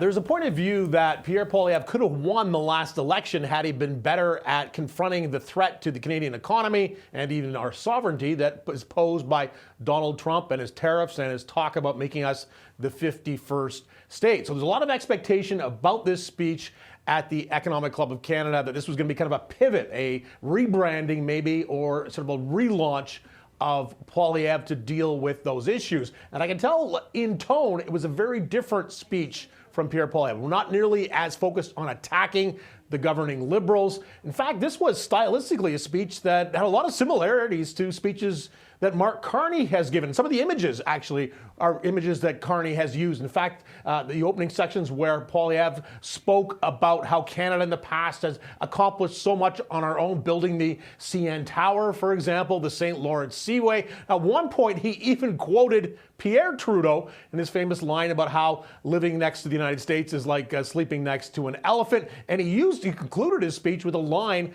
there's a point of view that Pierre Poilievre could have won the last election had he been better at confronting the threat to the Canadian economy and even our sovereignty that was posed by Donald Trump and his tariffs and his talk about making us the 51st state. So there's a lot of expectation about this speech at the Economic Club of Canada that this was going to be kind of a pivot, a rebranding maybe, or sort of a relaunch of Poilievre to deal with those issues. And I can tell in tone, it was a very different speech from Pierre Poilievre. We're not nearly as focused on attacking the governing Liberals. In fact, this was stylistically a speech that had a lot of similarities to speeches that Mark Carney has given. Some of the images actually are images that Carney has used. In fact, the opening sections where Poilievre spoke about how Canada in the past has accomplished so much on our own, building the CN Tower, for example, the St. Lawrence Seaway. At one point, he even quoted Pierre Trudeau in his famous line about how living next to the United States is like sleeping next to an elephant. And he concluded his speech with a line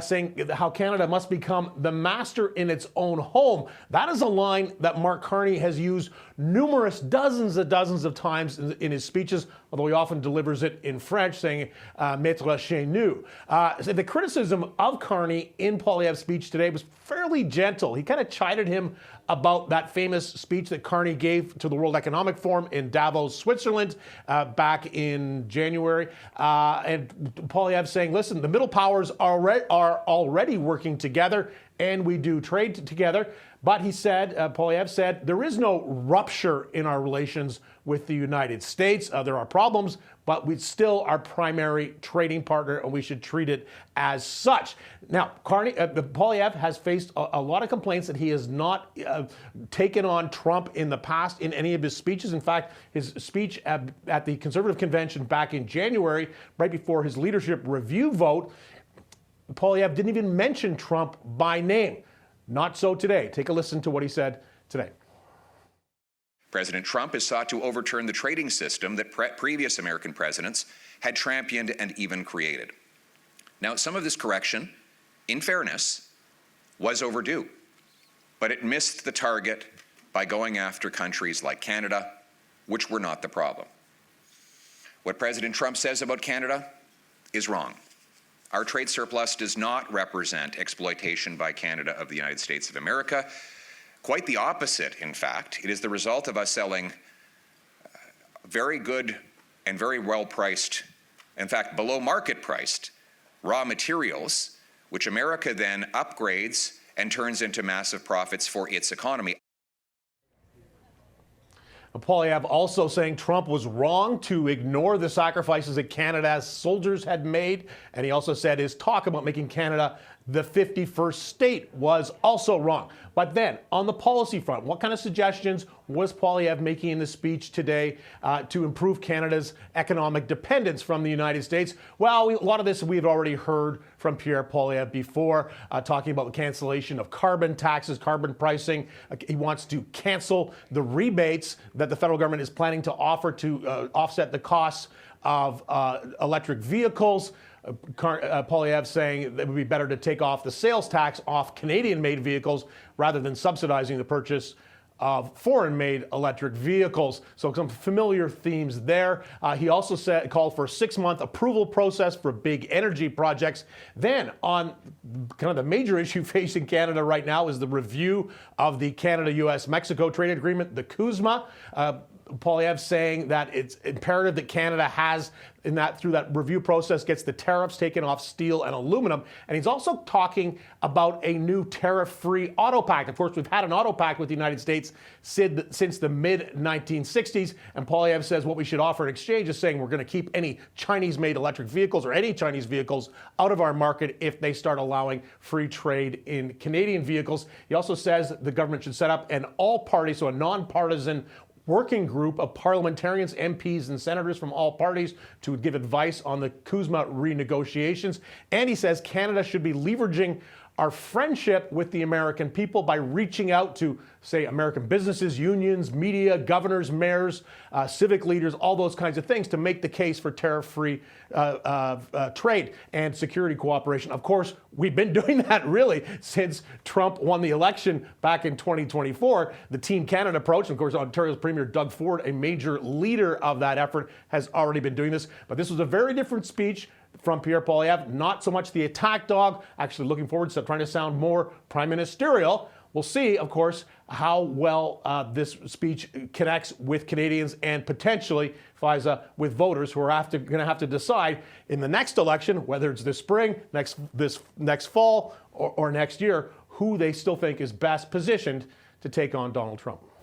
saying how Canada must become the master in its own home. That is a line that Mark Carney has used dozens of times in his speeches, although he often delivers it in French, saying "Maître chez nous." The criticism of Carney in Poilievre's speech today was fairly gentle. He kind of chided him about that famous speech that Carney gave to the World Economic Forum in Davos, Switzerland, back in January. And Poilievre saying, listen, the middle powers are already working together, and we do trade together. But he said, Poilievre said, there is no rupture in our relations with the United States. There are problems, but we still our primary trading partner, and we should treat it as such. Now, Poilievre has faced a lot of complaints that he has not taken on Trump in the past in any of his speeches. In fact, his speech at the Conservative Convention back in January, right before his leadership review vote, Poilievre didn't even mention Trump by name. Not so today. Take a listen to what he said today. President Trump has sought to overturn the trading system that previous American presidents had championed and even created. Now, some of this correction, in fairness, was overdue, but it missed the target by going after countries like Canada, which were not the problem. What President Trump says about Canada is wrong. Our trade surplus does not represent exploitation by Canada of the United States of America. Quite the opposite, in fact. It is the result of us selling very good and very well-priced, in fact, below market-priced raw materials, which America then upgrades and turns into massive profits for its economy. Poilievre also saying Trump was wrong to ignore the sacrifices that Canada's soldiers had made. And he also said his talk about making Canada the 51st state was also wrong. But then, on the policy front, what kind of suggestions was Poilievre making in the speech today to improve Canada's economic dependence from the United States? Well, a lot of this we had already heard from Pierre Poilievre before, talking about the cancellation of carbon taxes, carbon pricing. He wants to cancel the rebates that the federal government is planning to offer to offset the costs of electric vehicles. Poilievre saying that it would be better to take off the sales tax off Canadian-made vehicles rather than subsidizing the purchase of foreign-made electric vehicles. So some familiar themes there. He also called for a 6-month approval process for big energy projects. Then on kind of the major issue facing Canada right now is the review of the Canada-US-Mexico trade agreement, the CUSMA. Poilievre saying that it's imperative that Canada has, through that review process, gets the tariffs taken off steel and aluminum. And he's also talking about a new tariff-free auto pact. Of course, we've had an auto pact with the United States since the mid-1960s. And Poilievre says what we should offer in exchange is saying we're going to keep any Chinese-made electric vehicles or any Chinese vehicles out of our market if they start allowing free trade in Canadian vehicles. He also says the government should set up an all-party, so a nonpartisan working group of parliamentarians, MPs, and senators from all parties to give advice on the CUSMA renegotiations. And he says Canada should be leveraging our friendship with the American people by reaching out to, say, American businesses, unions, media, governors, mayors, civic leaders, all those kinds of things to make the case for tariff-free trade and security cooperation. Of course, we've been doing that really since Trump won the election back in 2024. The Team Canada approach, and of course, Ontario's Premier Doug Ford, a major leader of that effort, has already been doing this. But this was a very different speech from Pierre Poilievre, not so much the attack dog, actually looking forward to trying to sound more prime ministerial. We'll see, of course, how well this speech connects with Canadians and potentially, Faiza, with voters who are going to have to decide in the next election, whether it's this spring, this next fall, or next year, who they still think is best positioned to take on Donald Trump.